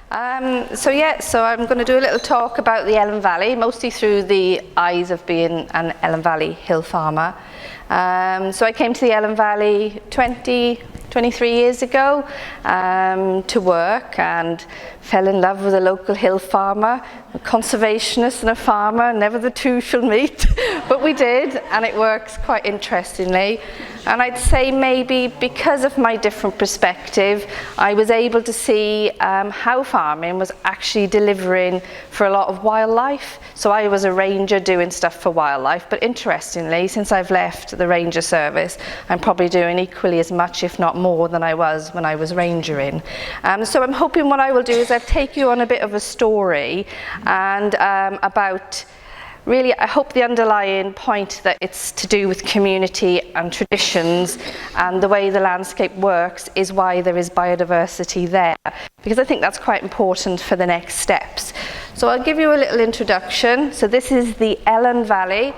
So I'm going to do a little talk about the Ellen Valley, mostly through the eyes of being an Ellen Valley hill farmer. So I came to the Ellen Valley 23 years ago to work, and fell in love with a local hill farmer, a conservationist and a farmer. Never the two shall meet, but we did, and it works quite interestingly. And I'd say maybe because of my different perspective, I was able to see how farming was actually delivering for a lot of wildlife. So I was a ranger doing stuff for wildlife, but interestingly, since I've left the ranger service, I'm probably doing equally as much, if not more, than I was when I was rangering. So I'm hoping what I will do is I'll take you on a bit of a story and about really, I hope the underlying point that it's to do with community and traditions and the way the landscape works is why there is biodiversity there, because I think that's quite important for the next steps. So I'll give you a little introduction. So this is the Ellen Valley.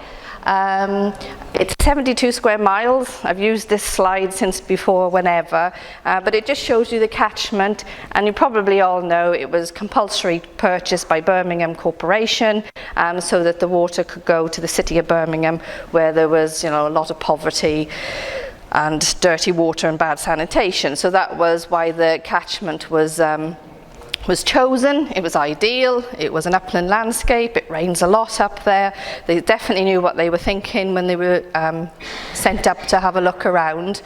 It's 72 square miles. I've used this slide since before whenever, but it just shows you the catchment, and you probably all know it was compulsory purchase by Birmingham Corporation so that the water could go to the city of Birmingham, where there was, a lot of poverty and dirty water and bad sanitation. So that was why the catchment was chosen. It was ideal. It was an upland landscape. It rains a lot up there. They definitely knew what they were thinking when they were sent up to have a look around.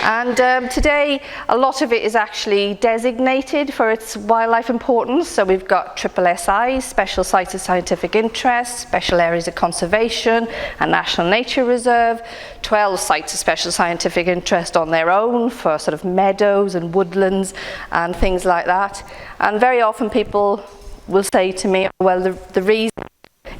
And today, a lot of it is actually designated for its wildlife importance. So we've got SSSI, Special Sites of Scientific Interest, Special Areas of Conservation, a National Nature Reserve, 12 sites of special scientific interest on their own for sort of meadows and woodlands and things like that. And very often people will say to me, well, the reason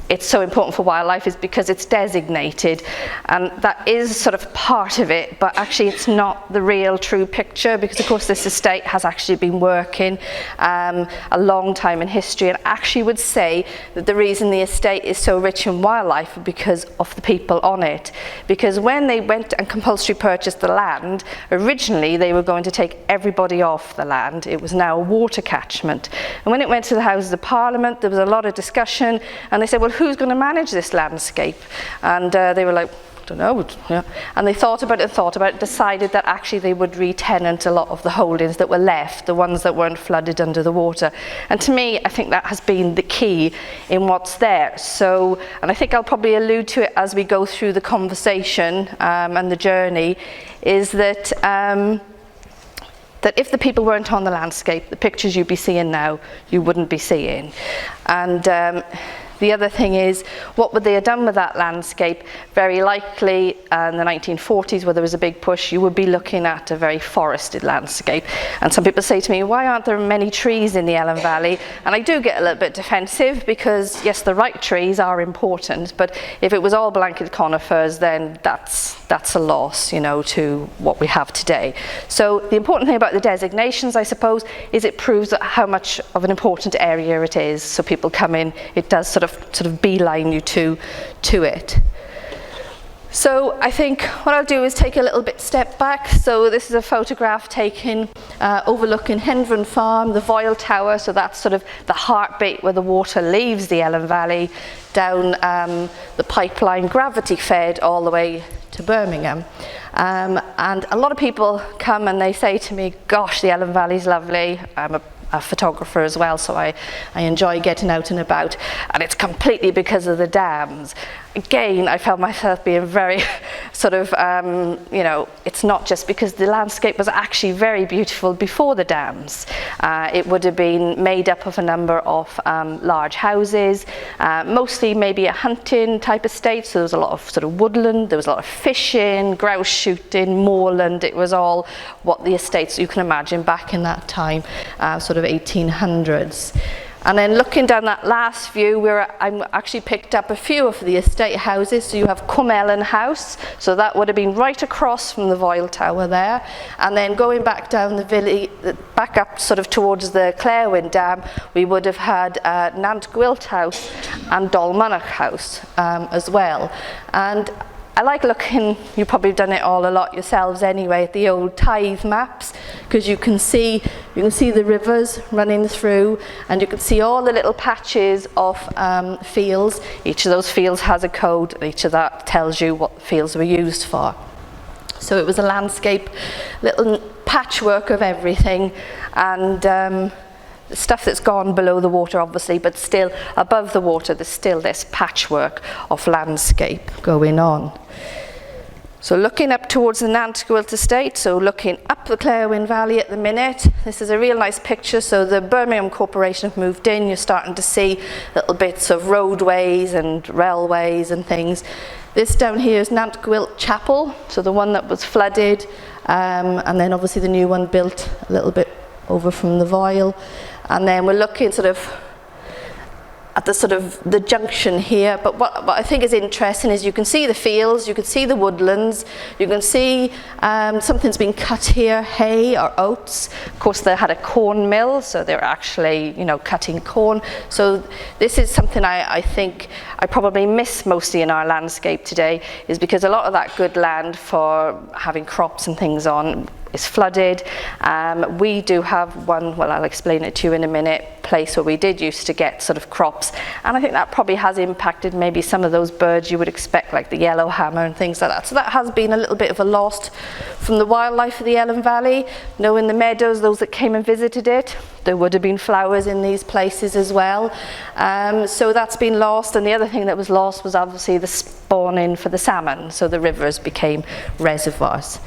it's so important for wildlife is because it's designated, and that is sort of part of it, but actually it's not the real true picture, because of course this estate has actually been working a long time in history, and actually would say that the reason the estate is so rich in wildlife is because of the people on it. Because when they went and compulsory purchased the land, originally they were going to take everybody off the land. It was now a water catchment, and when it went to the Houses of Parliament, there was a lot of discussion, and they said, well, who's going to manage this landscape? And they were like, I don't know. Yeah. And they thought about it, decided that actually they would re-tenant a lot of the holdings that were left, the ones that weren't flooded under the water. And to me, I think that has been the key in what's there. So, and I think I'll probably allude to it as we go through the conversation and the journey, is that that if the people weren't on the landscape, the pictures you'd be seeing now, you wouldn't be seeing. And the other thing is, what would they have done with that landscape? Very likely in the 1940s, where there was a big push, you would be looking at a very forested landscape. And some people say to me, why aren't there many trees in the Ellen Valley? And I do get a little bit defensive, because yes, the right trees are important, but if it was all blanket conifers, then that's a loss, to what we have today. So the important thing about the designations, I suppose, is it proves how much of an important area it is. So people come in, it does sort of beeline you to it. So I think what I'll do is take a little bit step back. So this is a photograph taken overlooking Hendron Farm, the Voyle Tower. So that's sort of the heartbeat where the water leaves the Ellen Valley down the pipeline, gravity fed all the way to Birmingham. And a lot of people come and they say to me, gosh, the Ellen Valley's lovely. I'm a photographer as well, so I enjoy getting out and about, and it's completely because of the dams. Again, I felt myself being very sort of, it's not just because the landscape was actually very beautiful before the dams. It would have been made up of a number of large houses, mostly maybe a hunting type estate, so there was a lot of sort of woodland, there was a lot of fishing, grouse shooting, moorland. It was all what the estates you can imagine back in that time, sort of 1800s. And then looking down that last view, I actually picked up a few of the estate houses. So you have Cwmellen House, so that would have been right across from the Voyle Tower there. And then going back down the village, back up sort of towards the Clairwyn Dam, we would have had Nant Gwilt House and Dolmanach House as well. And I like looking, you've probably done it all a lot yourselves anyway, at the old tithe maps, because you can see, You can see the rivers running through, and you can see all the little patches of fields. Each of those fields has a code, and each of that tells you what fields were used for. So it was a landscape, little patchwork of everything, and the stuff that's gone below the water obviously, but still above the water there's still this patchwork of landscape going on. So looking up towards the Nantgwilt estate, so looking up the Clairwyn Valley at the minute, this is a real nice picture. So the Birmingham Corporation have moved in, you're starting to see little bits of roadways and railways and things. This down here is Nantgwilt Chapel, so the one that was flooded, and then obviously the new one built a little bit over from the Voyle. And then we're looking sort of at the junction here, but what I think is interesting is you can see the fields, you can see the woodlands, you can see something's been cut here, hay or oats. Of course they had a corn mill, so they're actually, you know, cutting corn. So this is something I think I probably miss mostly in our landscape today, is because a lot of that good land for having crops and things on is flooded. We do have one, well I'll explain it to you in a minute, place where we did used to get sort of crops, and I think that probably has impacted maybe some of those birds you would expect, like the yellowhammer and things like that. So that has been a little bit of a loss from the wildlife of the Ellen Valley. In the meadows, those that came and visited it, there would have been flowers in these places as well. So that's been lost, and the other thing that was lost was obviously the spawning for the salmon, so the rivers became reservoirs.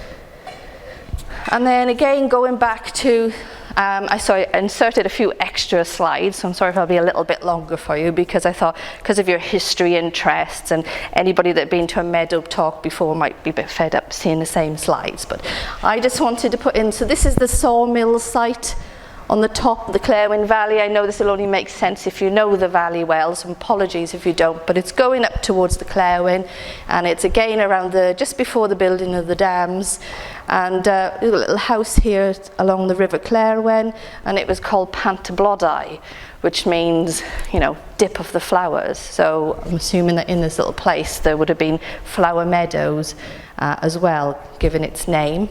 And then again, going back to, I inserted a few extra slides, so I'm sorry if I'll be a little bit longer for you, because I thought, because of your history interests, and anybody that had been to a meadow talk before might be a bit fed up seeing the same slides, but I just wanted to put in, so this is the sawmill site on the top of the Clairwyn Valley. I know this will only make sense if you know the valley well, so apologies if you don't, but it's going up towards the Clairwyn, and it's again around just before the building of the dams. And a little house here along the River Clairwyn, and it was called Pantablodau, which means, you know, dip of the flowers. So I'm assuming that in this little place there would have been flower meadows as well, given its name.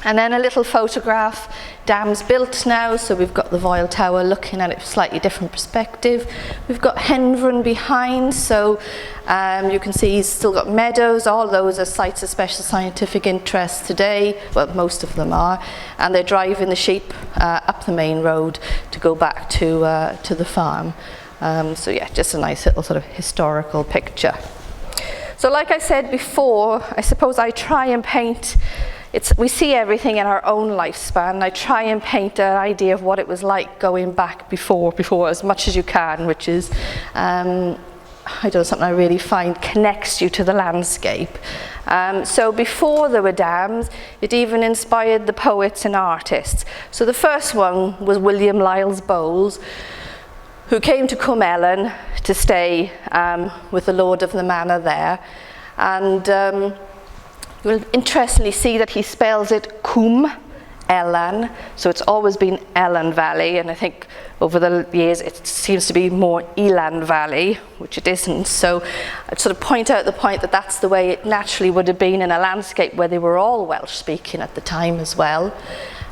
And then a little photograph, dams built now, so we've got the Voyle Tower looking at it from a slightly different perspective. We've got Hendron behind, so you can see he's still got meadows. All those are sites of special scientific interest today, well most of them are, and they're driving the sheep up the main road to go back to the farm. So yeah, just a nice little sort of historical picture. So like I said before, I suppose I try and paint, we see everything in our own lifespan. I try and paint an idea of what it was like going back before as much as you can, which is, I don't know, something I really find connects you to the landscape. So before there were dams, it even inspired the poets and artists. So the first one was William Liles Bowles, who came to Cwm Ellen to stay with the lord of the manor there. And you'll interestingly see that he spells it Cwm Ellen, so it's always been Ellen Valley, and I think over the years it seems to be more Elan Valley, which it isn't. So I'd sort of point out the point that that's the way it naturally would have been in a landscape where they were all Welsh speaking at the time as well.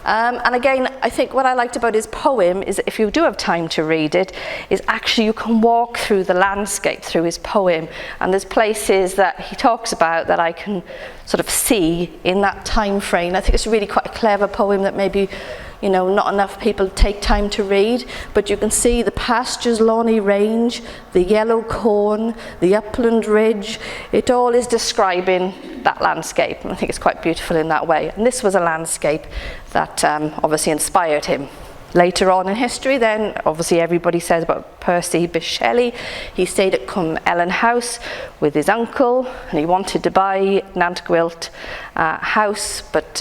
And again, I think what I liked about his poem is that if you do have time to read it, is actually you can walk through the landscape through his poem, and there's places that he talks about that I can sort of see in that time frame. I think it's really quite a clever poem that maybe, you know, not enough people take time to read, but you can see the pastures, lawny range, the yellow corn, the upland ridge. It all is describing that landscape, and I think it's quite beautiful in that way. And this was a landscape that obviously inspired him. Later on in history then, obviously everybody says about Percy Bysshe Shelley. He stayed at Cwm Ellen House with his uncle, and he wanted to buy Nantgwilt house, but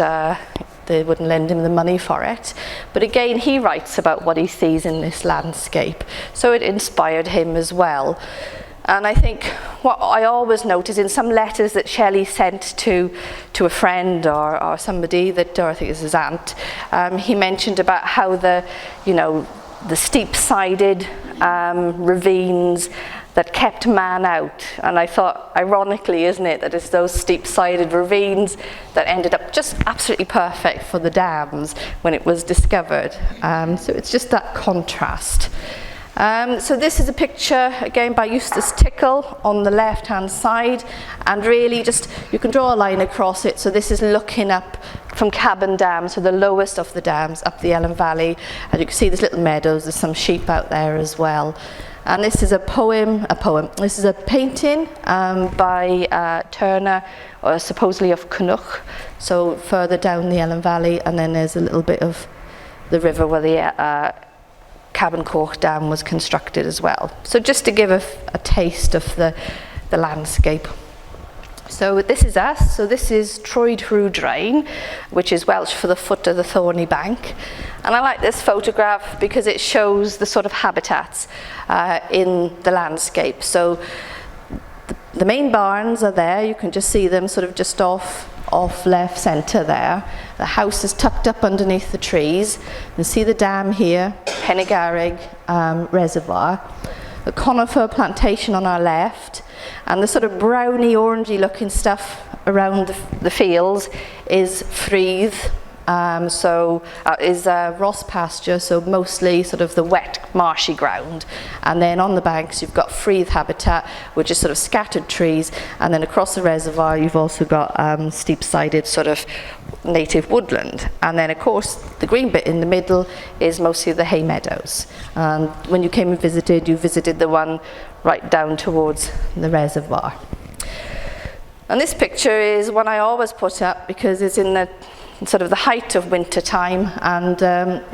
they wouldn't lend him the money for it. But again, he writes about what he sees in this landscape, so it inspired him as well. And I think what I always notice in some letters that Shelley sent to a friend or somebody that, or I think it was his aunt, he mentioned about how the steep-sided ravines that kept man out. And I thought, ironically, isn't it, that it's those steep-sided ravines that ended up just absolutely perfect for the dams when it was discovered. So it's just that contrast. So this is a picture, again, by Eustace Tickle on the left-hand side, and really just, you can draw a line across it. So this is looking up from Caban Dam, so the lowest of the dams, up the Ellen Valley, and you can see there's little meadows, there's some sheep out there as well. And this is this is a painting by Turner, supposedly of Cynwch, so further down the Ellen Valley, and then there's a little bit of the river where the Caban Coch Dam was constructed as well. So just to give a taste of the landscape. So this is us. So this is Troed Hrw Drain, which is Welsh for the foot of the thorny bank. And I like this photograph because it shows the sort of habitats in the landscape. So the main barns are there. You can just see them sort of just off left centre there. The house is tucked up underneath the trees. You can see the dam here, Pennygarrig Reservoir. The conifer plantation on our left, and the sort of browny, orangey looking stuff around the fields is Freeth. Is Ross pasture, so mostly sort of the wet marshy ground, and then on the banks you've got Freeth habitat, which is sort of scattered trees, and then across the reservoir you've also got steep-sided sort of native woodland, and then of course the green bit in the middle is mostly the hay meadows. When you came and visited, you visited the one right down towards the reservoir. And this picture is one I always put up because it's in the sort of the height of winter time, and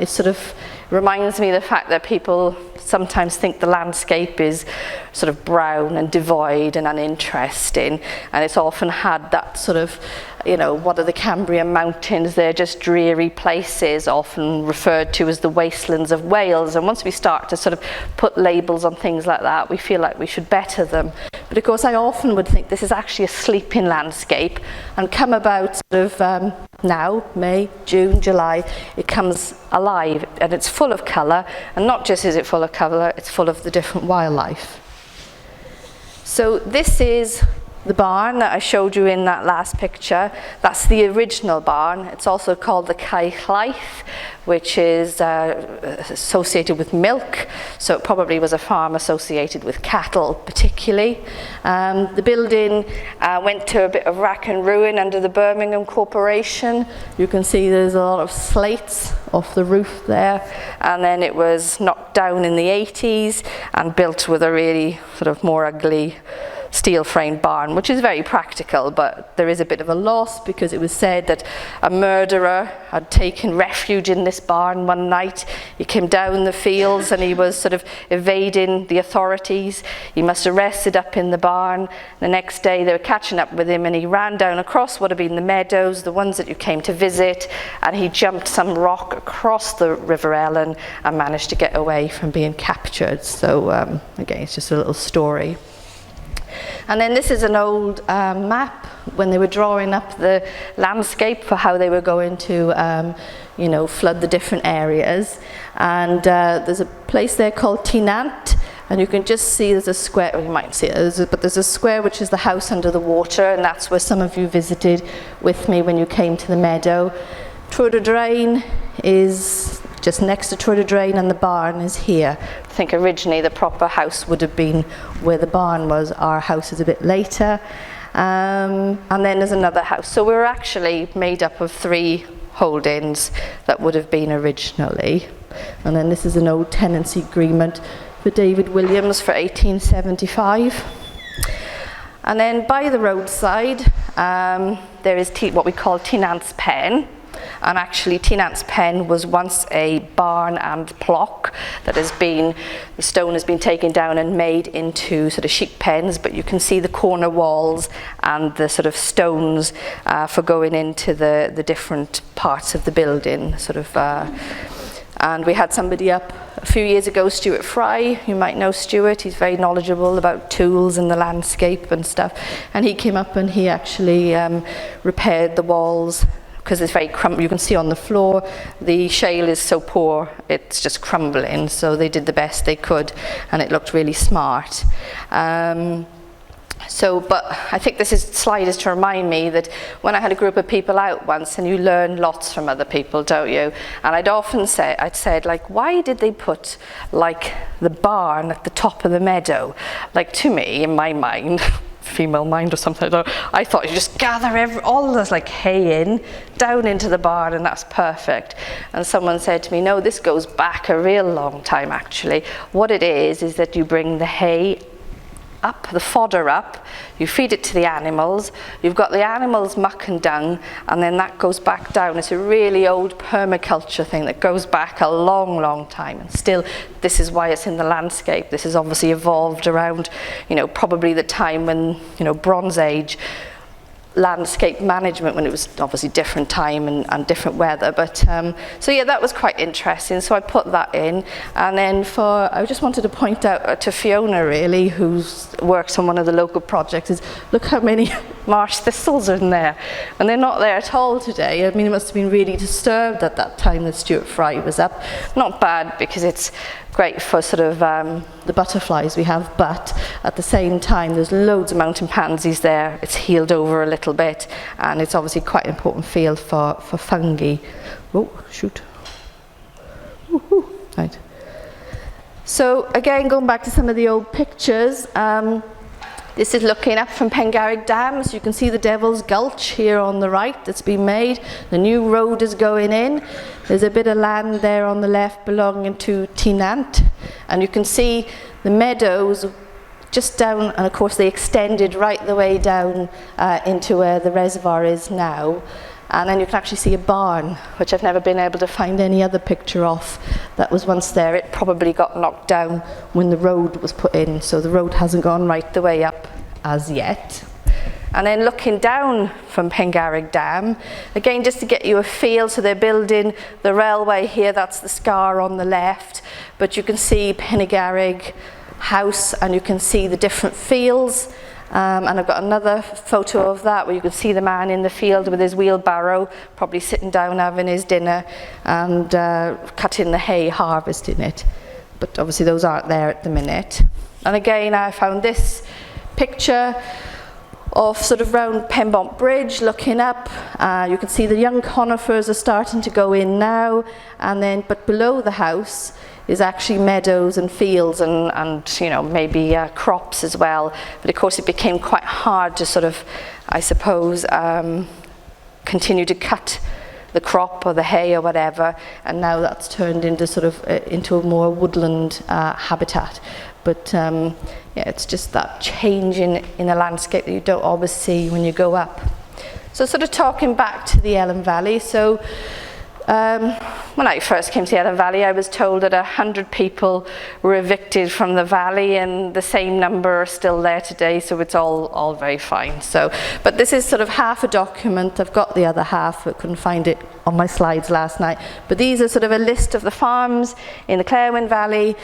it sort of reminds me of the fact that people sometimes think the landscape is sort of brown and devoid and uninteresting, and it's often had that sort of, you know, what are the Cambrian mountains? They're just dreary places, often referred to as the wastelands of Wales. And once we start to sort of put labels on things like that, we feel like we should better them. But of course, I often would think this is actually a sleeping landscape, and come about sort of now, May, June, July, it comes alive, and it's full of colour. And not just is it full of colour, it's full of the different wildlife. So this is the barn that I showed you in that last picture. That's the original barn. It's also called the Caichlaith, which is associated with milk, so it probably was a farm associated with cattle particularly. The building went to a bit of rack and ruin under the Birmingham Corporation. You can see there's a lot of slates off the roof there, and then it was knocked down in the 80s and built with a really sort of more ugly steel-framed barn, which is very practical, but there is a bit of a loss because it was said that a murderer had taken refuge in this barn one night. He came down the fields and he was sort of evading the authorities. He must have rested up in the barn. The next day they were catching up with him, and he ran down across what had been the meadows, the ones that you came to visit, and he jumped some rock across the River Ellen and managed to get away from being captured. So again, it's just a little story. And then this is an old map when they were drawing up the landscape for how they were going to flood the different areas. And there's a place there called Tynant, and you can just see there's a square, well, you might see it, but there's a square which is the house under the water, and that's where some of you visited with me when you came to the meadow. Troed Drain is just next to Troed Drain, and the barn is here. I think originally the proper house would have been where the barn was. Our house is a bit later. And then there's another house. So we're actually made up of 3 holdings that would have been originally. And then this is an old tenancy agreement for David Williams for 1875. And then by the roadside, there is what we call Tynant's Pen. And actually Tynant's Pen was once a barn and plock that the stone has been taken down and made into sort of sheep pens, but you can see the corner walls and the sort of stones for going into the different parts of the building. And we had somebody up a few years ago, Stuart Fry. You might know Stuart. He's very knowledgeable about tools and the landscape and stuff. And he came up and he actually repaired the walls because it's very you can see on the floor the shale is so poor it's just crumbling, so they did the best they could and it looked really smart. But I think this slide is to remind me that when I had a group of people out once, and you learn lots from other people, don't you? And I'd said, like, why did they put, like, the barn at the top of the meadow? Like, to me, in my mind, female mind or something, I thought you just gather all this, like, hay down into the barn, and that's perfect. And someone said to me, no, this goes back a real long time, actually. What it is that you bring the hay up, the fodder up, you feed it to the animals, you've got the animals muck and dung, and then that goes back down. It's a really old permaculture thing that goes back a long, long time, and still this is why it's in the landscape. This has obviously evolved around, probably the time when, Bronze Age landscape management, when it was obviously different time and different weather, but so yeah, that was quite interesting, so I put that in. And then I just wanted to point out to Fiona, really, who works on one of the local projects, is look how many marsh thistles are in there, and they're not there at all today. I mean, it must have been really disturbed at that time that Stuart Fry was up. Not bad, because it's great for sort of the butterflies we have, but at the same time there's loads of mountain pansies there. It's healed over a little bit, and it's obviously quite an important field for fungi. Oh, shoot. Woohoo. Right. So again, going back to some of the old pictures, this is looking up from Pengarrig Dam, so you can see the Devil's Gulch here on the right that's been made. The new road is going in. There's a bit of land there on the left belonging to Tynant, and you can see the meadows just down, and of course they extended right the way down into where the reservoir is now. And then you can actually see a barn, which I've never been able to find any other picture of, that was once there. It probably got knocked down when the road was put in, so the road hasn't gone right the way up as yet. And then looking down from Pengarrig Dam, again, just to get you a feel, so they're building the railway here, that's the scar on the left, but you can see Pengarrig House, and you can see the different fields. And I've got another photo of that where you can see the man in the field with his wheelbarrow, probably sitting down having his dinner and cutting the hay, harvesting it. But obviously those aren't there at the minute. And again, I found this picture of sort of round Pembont Bridge looking up. You can see the young conifers are starting to go in now, and then but below the house is actually meadows and fields and maybe crops as well. But of course it became quite hard to sort of, I suppose, continue to cut the crop or the hay or whatever, and now that's turned into sort of into a more woodland habitat. But yeah, it's just that change in the landscape that you don't always see when you go up. So sort of talking back to the Ellen Valley, so when I first came to the Ellen Valley, I was told that 100 people were evicted from the valley, and the same number are still there today, so it's all very fine. So, but this is sort of half a document. I've got the other half, but couldn't find it on my slides last night. But these are sort of a list of the farms in the Clairwyn Valley,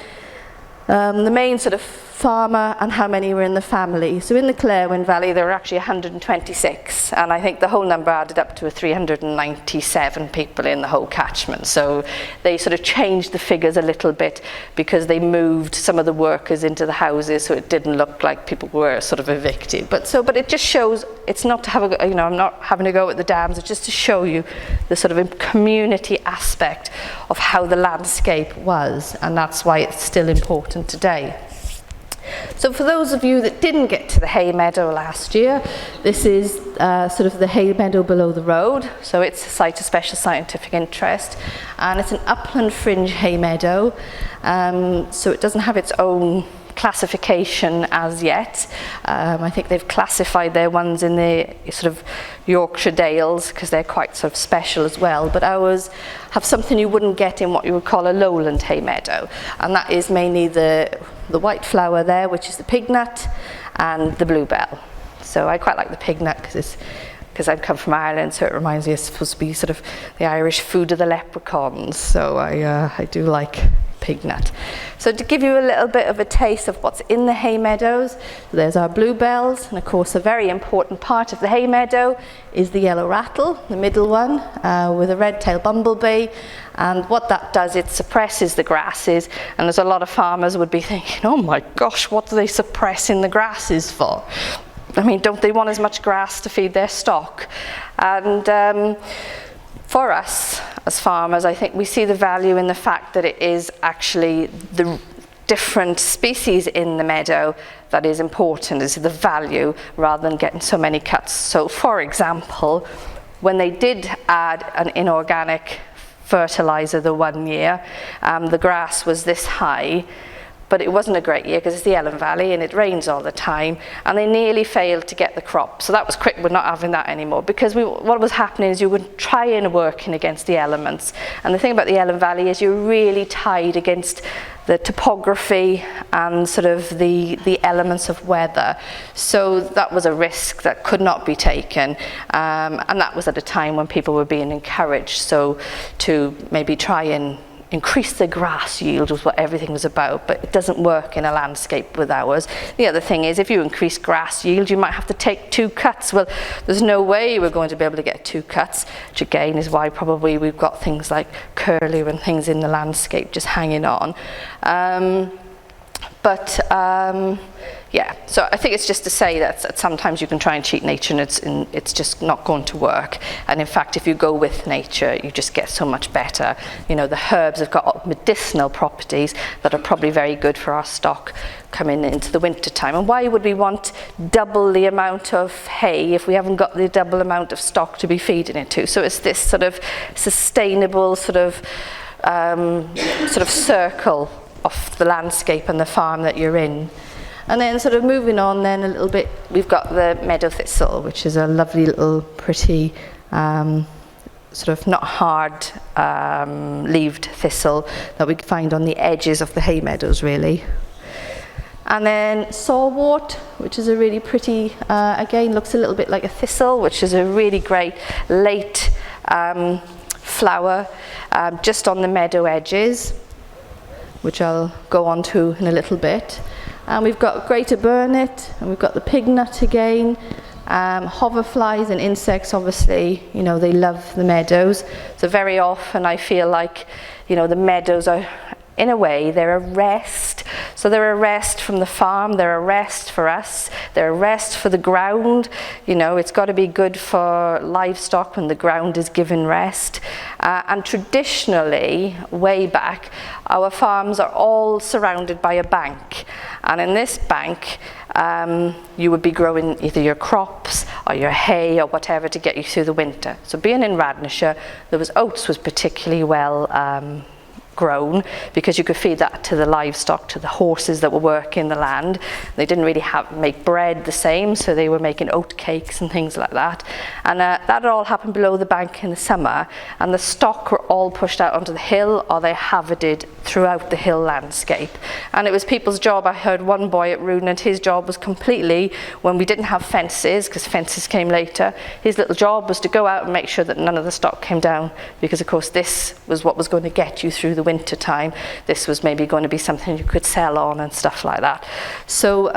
the main sort of farmer and how many were in the family. So in the Clairwyn Valley there were actually 126, and I think the whole number added up to 397 people in the whole catchment. So they sort of changed the figures a little bit because they moved some of the workers into the houses, so it didn't look like people were sort of evicted. But it just shows, it's not to have a, I'm not having to go at the dams, it's just to show you the sort of community aspect of how the landscape was, and that's why it's still important today. So for those of you that didn't get to the hay meadow last year, this is sort of the hay meadow below the road. So it's a site of special scientific interest, and it's an upland fringe hay meadow. So it doesn't have its own classification as yet. I think they've classified their ones in the sort of Yorkshire Dales because they're quite sort of special as well, but ours have something you wouldn't get in what you would call a lowland hay meadow, and that is mainly the white flower there, which is the pignut, and the bluebell. So I quite like the pignut because it's because I've come from Ireland, so it reminds me it's supposed to be sort of the Irish food of the leprechauns. So I do like pig nut. So to give you a little bit of a taste of what's in the hay meadows, there's our bluebells, and of course a very important part of the hay meadow is the yellow rattle, the middle one, with a red-tailed bumblebee. And what that does, it suppresses the grasses, and there's a lot of farmers would be thinking, oh my gosh, what are they suppressing the grasses for? I mean, don't they want as much grass to feed their stock? And for us as farmers, I think we see the value in the fact that it is actually the different species in the meadow that is important, is the value, rather than getting so many cuts. So for example, when they did add an inorganic fertilizer the one year, the grass was this high, but it wasn't a great year because it's the Ellen Valley and it rains all the time, and they nearly failed to get the crop. So that was quick, we're not having that anymore, because what was happening is you would try and working against the elements. And the thing about the Ellen Valley is you're really tied against the topography and sort of the elements of weather. So that was a risk that could not be taken, and that was at a time when people were being encouraged to maybe try and increase the grass yield was what everything was about, but it doesn't work in a landscape with ours. The other thing is, if you increase grass yield, you might have to take 2 cuts. Well, there's no way we're going to be able to get 2 cuts, which again is why probably we've got things like curlew and things in the landscape just hanging on. Yeah, so I think it's just to say that sometimes you can try and cheat nature, and it's just not going to work. And in fact, if you go with nature, you just get so much better. You know, the herbs have got medicinal properties that are probably very good for our stock coming into the winter time. And why would we want double the amount of hay if we haven't got the double amount of stock to be feeding it to? So it's this sort of sustainable sort of circle of the landscape and the farm that you're in. And then sort of moving on then a little bit, we've got the meadow thistle, which is a lovely little pretty sort of not hard leaved thistle that we find on the edges of the hay meadows really. And then sawwort, which is a really pretty, again looks a little bit like a thistle, which is a really great late flower just on the meadow edges, which I'll go on to in a little bit. And we've got greater burnet, and we've got the pig nut again. Hoverflies and insects, obviously, you know, they love the meadows. So very often I feel like, you know, the meadows are, in a way, they're a rest. So they're a rest from the farm, they're a rest for us, they're a rest for the ground. You know, it's got to be good for livestock when the ground is given rest. And traditionally, way back, our farms are all surrounded by a bank. And in this bank, you would be growing either your crops or your hay or whatever to get you through the winter. So being in Radnorshire, oats was particularly well grown, because you could feed that to the livestock, to the horses that were working the land. They didn't really make bread the same, so they were making oat cakes and things like that. And that all happened below the bank in the summer, and the stock were all pushed out onto the hill, or they hazarded throughout the hill landscape. And it was people's job. I heard one boy at Roonant, his job was completely, when we didn't have fences, because fences came later, his little job was to go out and make sure that none of the stock came down, because of course this was what was going to get you through the winter time. This was maybe going to be something you could sell on and stuff like that. So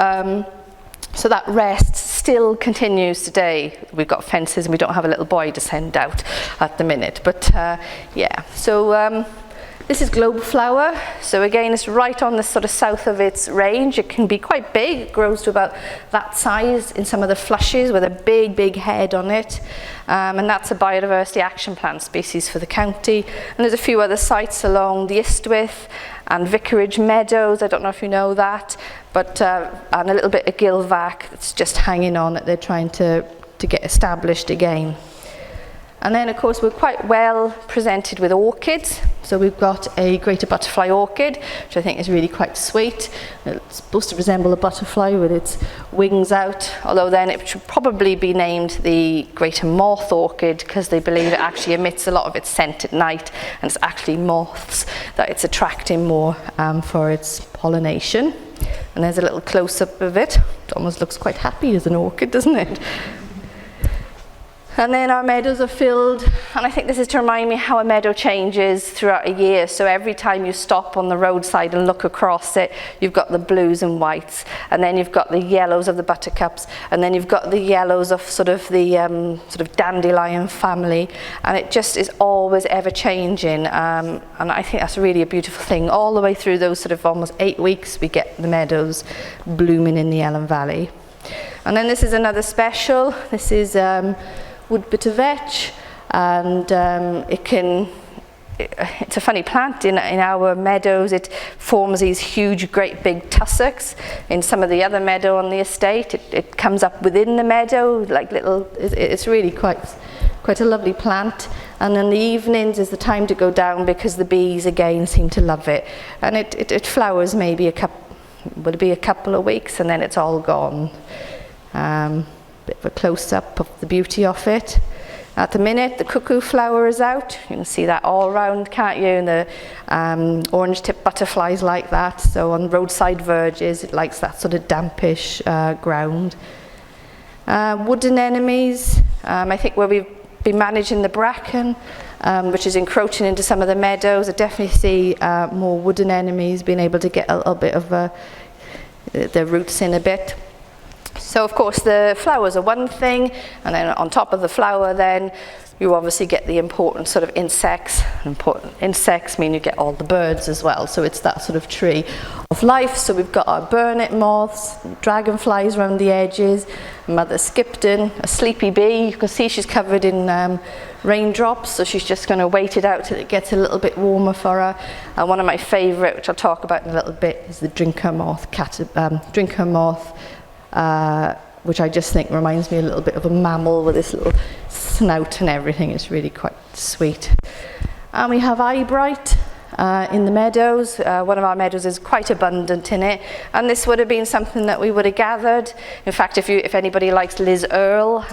so that rest still continues today. We've got fences and we don't have a little boy to send out at the minute, but yeah. So this is globe flower. So again, it's right on the sort of south of its range. It can be quite big. It grows to about that size in some of the flushes with a big head on it. And that's a biodiversity action plan species for the county. And there's a few other sites along the Istwith and Vicarage Meadows. I don't know if you know that, but and a little bit of Gilvac that's just hanging on that they're trying to get established again. And then, of course, we're quite well presented with orchids. So we've got a greater butterfly orchid, which I think is really quite sweet. It's supposed to resemble a butterfly with its wings out, although then it should probably be named the greater moth orchid, because they believe it actually emits a lot of its scent at night, and it's actually moths that it's attracting more for its pollination. And there's a little close-up of it. It almost looks quite happy as an orchid, doesn't it? And then our meadows are filled, and I think this is to remind me how a meadow changes throughout a year. So every time you stop on the roadside and look across it, you've got the blues and whites, and then you've got the yellows of the buttercups, and then you've got the yellows of sort of the sort of dandelion family, and it just is always ever changing. And I think that's really a beautiful thing. All the way through those sort of almost 8 weeks, we get the meadows blooming in the Ellen Valley. And then this is another special. This is wood bitter vetch, and it's a funny plant. In our meadows it forms these huge great big tussocks. In some of the other meadow on the estate it comes up within the meadow like little, it's really quite a lovely plant. And in the evenings is the time to go down because the bees again seem to love it, and it flowers maybe a couple of weeks and then it's all gone. Bit of a close-up of the beauty of it. At the minute the cuckoo flower is out. You can see that all around, can't you? And the orange tip butterflies like that. So on roadside verges it likes that sort of dampish ground. Wood anemones, I think where we've been managing the bracken, which is encroaching into some of the meadows, I definitely see more wood anemones being able to get a little bit of their roots in a bit. So of course the flowers are one thing, and then on top of the flower then you obviously get the important sort of insects. Important insects mean you get all the birds as well, so it's that sort of tree of life. So we've got our burnet moths, dragonflies around the edges, Mother Skipton, a sleepy bee. You can see she's covered in raindrops, so she's just going to wait it out till it gets a little bit warmer for her. And one of my favourite, which I'll talk about in a little bit, is the drinker moth, which I just think reminds me a little bit of a mammal with this little snout and everything. It's really quite sweet. And we have eyebright in the meadows. One of our meadows is quite abundant in it, and this would have been something that we would have gathered. In fact, if anybody likes Liz Earle,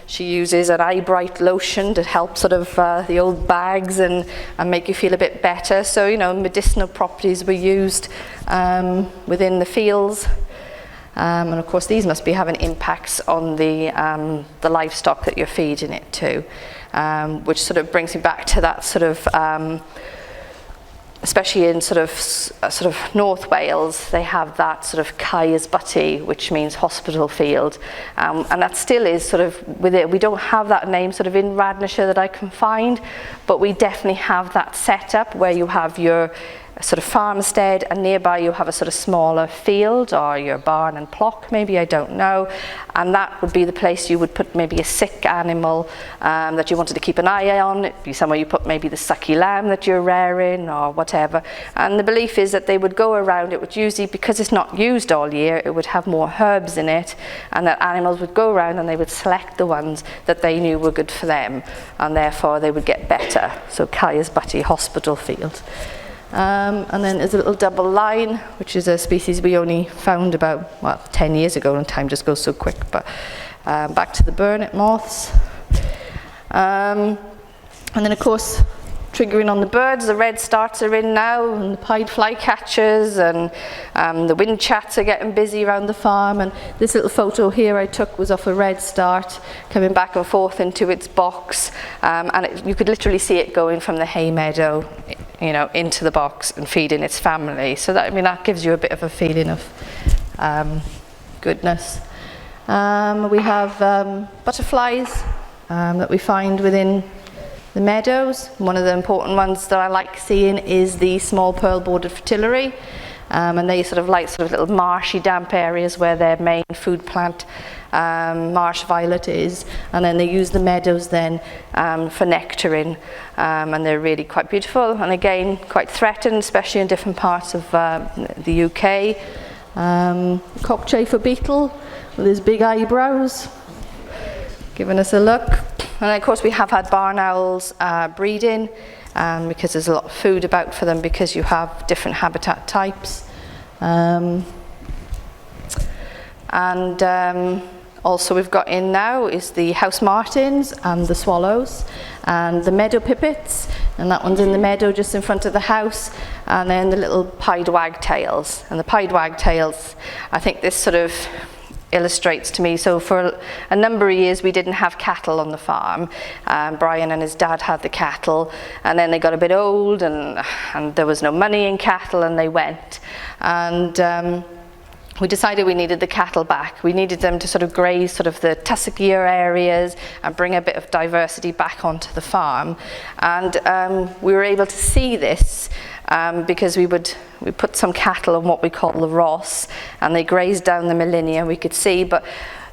she uses an eyebright lotion to help sort of the old bags and make you feel a bit better. So, you know, medicinal properties were used within the fields. And of course these must be having impacts on the livestock that you're feeding it to, which sort of brings me back to that sort of, especially in sort of North Wales, they have that sort of Cai's Butty, which means hospital field, and that still is sort of with it. We don't have that name sort of in Radnorshire that I can find, but we definitely have that setup where you have your sort of farmstead, and nearby you have a sort of smaller field, or your barn and plock maybe, I don't know, and that would be the place you would put maybe a sick animal that you wanted to keep an eye on. It'd be somewhere you put maybe the sucky lamb that you're rearing or whatever, and the belief is that they would go around. It would usually, because it's not used all year, it would have more herbs in it, and that animals would go around and they would select the ones that they knew were good for them, and therefore they would get better. So Cai's Butty hospital field. And then there's a little double line, which is a species we only found about 10 years ago, and time just goes so quick. But back to the burnet moths. And then of course, triggering on the birds, the red starts are in now, and the pied flycatchers, and the wind chats are getting busy around the farm. And this little photo here I took was of a red start coming back and forth into its box, and you could literally see it going from the hay meadow, you know, into the box and feeding its family. So that, I mean, that gives you a bit of a feeling of goodness. We have butterflies that we find within the meadows. One of the important ones that I like seeing is the small pearl bordered fritillary, and they sort of like little marshy damp areas where their main food plant marsh violet is, and then they use the meadows then for nectaring, and they're really quite beautiful, and again quite threatened, especially in different parts of the UK. Cockchafer beetle with his big eyebrows giving us a look. And of course we have had barn owls breeding, because there's a lot of food about for them, because you have different habitat types. Also we've got in now is the house martins and the swallows and the meadow pipits, and that one's in the meadow just in front of the house, and then the little pied wagtails. And the pied wagtails, I think this sort of illustrates to me. So for a number of years we didn't have cattle on the farm. Brian and his dad had the cattle, and then they got a bit old and there was no money in cattle, and they went. And we decided we needed the cattle back. We needed them to sort of graze sort of the tussock-ear areas and bring a bit of diversity back onto the farm. And we were able to see this because we put some cattle on what we call the Ross, and they grazed down the Millennia, we could see, but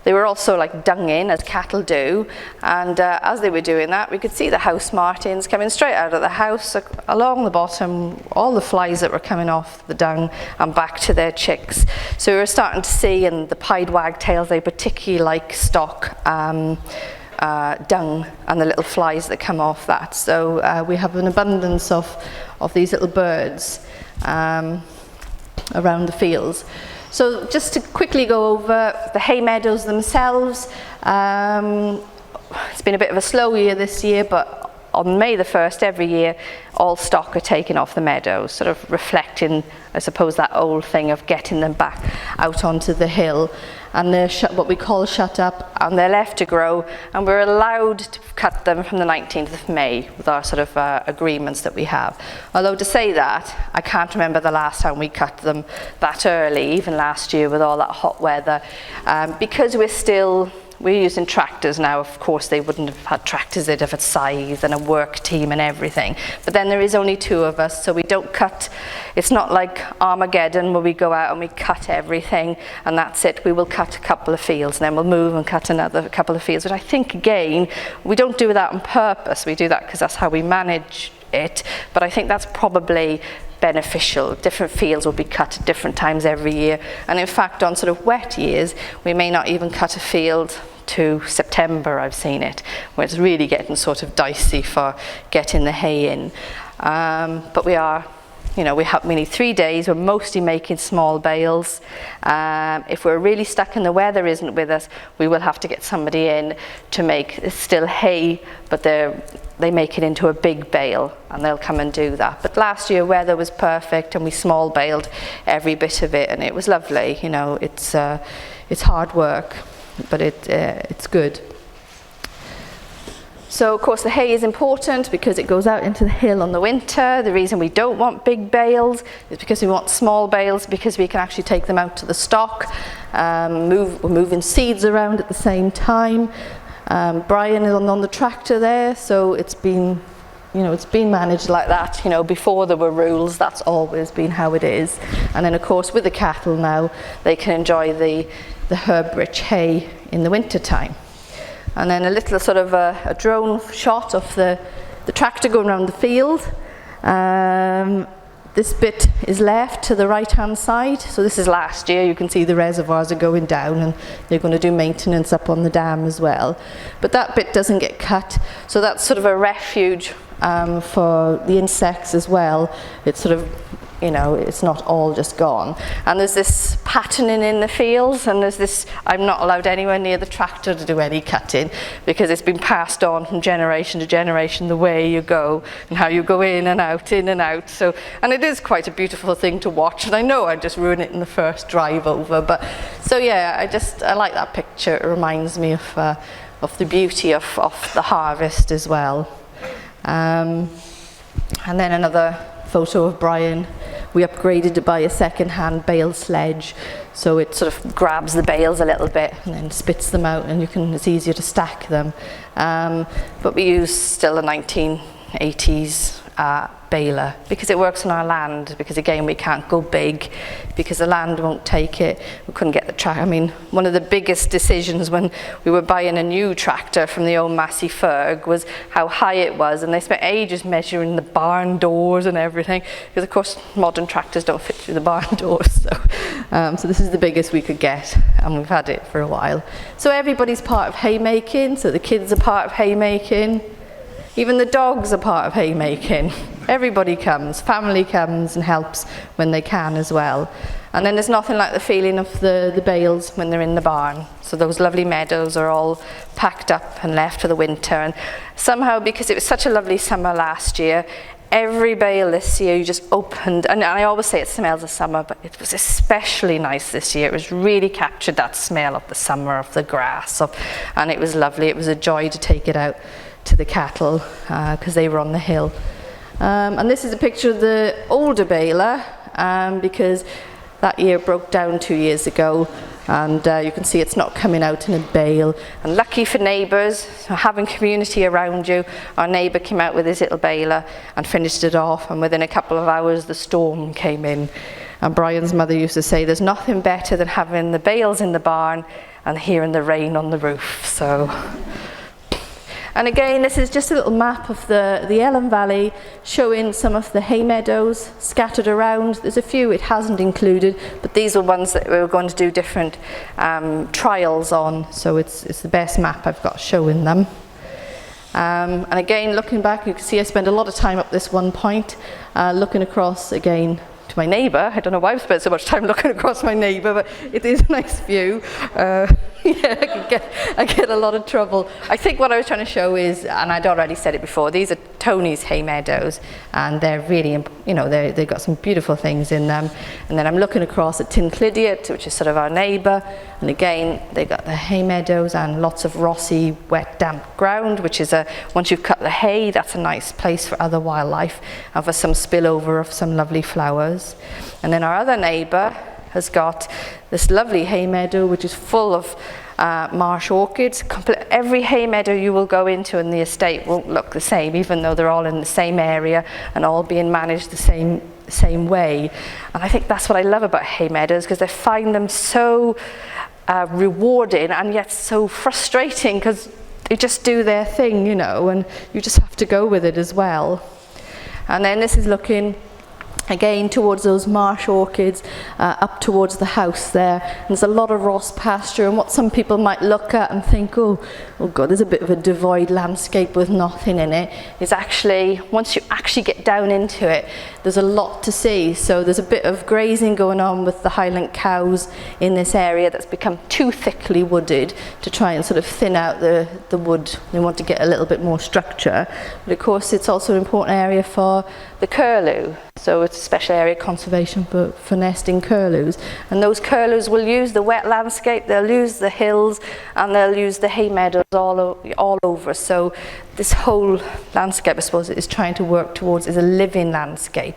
they were also like dunging, as cattle do, and as they were doing that, we could see the house martins coming straight out of the house, along the bottom, all the flies that were coming off the dung and back to their chicks. So we were starting to see, and the pied wagtails, they particularly like stock dung and the little flies that come off that. So we have an abundance of these little birds around the fields. So just to quickly go over the hay meadows themselves, it's been a bit of a slow year this year, but on May the 1st every year all stock are taken off the meadows, sort of reflecting, I suppose, that old thing of getting them back out onto the hill. And they're what we call shut up, and they're left to grow, and we're allowed to cut them from the 19th of May with our sort of agreements that we have. Although to say that, I can't remember the last time we cut them that early, even last year with all that hot weather, because we're using tractors now. Of course they wouldn't have had tractors, they'd have had scythes and a work team and everything, but then there is only 2 of us, so we don't cut. It's not like Armageddon where we go out and we cut everything and that's it. We will cut a couple of fields and then we'll move and cut another couple of fields, but I think again we don't do that on purpose. We do that because that's how we manage it, but I think that's probably beneficial. Different fields will be cut at different times every year, and in fact on sort of wet years we may not even cut a field to September. I've seen it where it's really getting sort of dicey for getting the hay in, but we are, we need 3 days. We're mostly making small bales. If we're really stuck and the weather isn't with us, we will have to get somebody in to make still hay, but they make it into a big bale and they'll come and do that. But last year weather was perfect and we small baled every bit of it, and it was lovely. It's hard work, but it's good. So of course the hay is important because it goes out into the hill on the winter. The reason we don't want big bales is because we want small bales, because we can actually take them out to the stock. We're moving seeds around at the same time. Brian is on the tractor there, so it's been managed like that. Before there were rules, that's always been how it is. And then of course with the cattle now, they can enjoy the herb-rich hay in the winter time. And then a little sort of a drone shot of the tractor going around the field. This bit is left to the right hand side. So this is last year. You can see the reservoirs are going down and they're going to do maintenance up on the dam as well. But that bit doesn't get cut. So that's sort of a refuge for the insects as well. It's sort of, it's not all just gone. And there's this patterning in the fields, and there's this, I'm not allowed anywhere near the tractor to do any cutting because it's been passed on from generation to generation, the way you go and how you go in and out. So, and it is quite a beautiful thing to watch, and I know I just ruin it in the first drive over, but so yeah, I like that picture. It reminds me of the beauty of the harvest as well. And then another photo of Brian. We upgraded to buy a second-hand bale sledge, so it sort of grabs the bales a little bit and then spits them out, and it's easier to stack them. But we use still a 1980s baler because it works on our land, because again we can't go big because the land won't take it. We couldn't get the tractor. I mean, one of the biggest decisions when we were buying a new tractor from the old Massey Ferg was how high it was, and they spent ages measuring the barn doors and everything, because of course modern tractors don't fit through the barn doors. So this is the biggest we could get, and we've had it for a while. So everybody's part of haymaking. So the kids are part of haymaking. Even the dogs are part of haymaking. Everybody comes, family comes and helps when they can as well. And then there's nothing like the feeling of the bales when they're in the barn. So those lovely meadows are all packed up and left for the winter. And somehow, because it was such a lovely summer last year, every bale this year you just opened, and I always say it smells of summer, but it was especially nice this year. It was really captured that smell of the summer, of the grass, and it was lovely. It was a joy to take it out to the cattle because they were on the hill. And this is a picture of the older baler because that year broke down 2 years ago, and you can see it's not coming out in a bale. And lucky for neighbours, having community around you, our neighbour came out with his little baler and finished it off, and within a couple of hours the storm came in. And Brian's mother used to say there's nothing better than having the bales in the barn and hearing the rain on the roof. So. And again, this is just a little map of the Ellen Valley showing some of the hay meadows scattered around. There's a few it hasn't included, but these are ones that we were going to do different trials on, so it's the best map I've got showing them. And again, looking back, you can see I spent a lot of time up this one point, looking across again to my neighbour. I don't know why I've spent so much time looking across my neighbour, but it is a nice view. Yeah, I get a lot of trouble. I think what I was trying to show is, and I'd already said it before, these are Tony's hay meadows, and they're really, they've got some beautiful things in them. And then I'm looking across at Tynclydiot, which is sort of our neighbour, and again, they got the hay meadows and lots of rossy, wet, damp ground, which is once you've cut the hay, that's a nice place for other wildlife and for some spillover of some lovely flowers. And then our other neighbour has got this lovely hay meadow which is full of marsh orchids. Every hay meadow you will go into in the estate won't look the same, even though they're all in the same area and all being managed the same way. And I think that's what I love about hay meadows, because I find them so rewarding and yet so frustrating, because they just do their thing, and you just have to go with it as well. And then this is looking again towards those marsh orchids, up towards the house there. And there's a lot of Ross pasture, and what some people might look at and think, oh God, there's a bit of a devoid landscape with nothing in it, is actually, once you actually get down into it, there's a lot to see. So there's a bit of grazing going on with the Highland cows in this area that's become too thickly wooded to try and sort of thin out the wood. They want to get a little bit more structure. But of course it's also an important area for the curlew. So it's a special area of conservation for nesting curlews. And those curlews will use the wet landscape, they'll use the hills, and they'll use the hay meadows all over. So this whole landscape, I suppose, is trying to work towards is a living landscape.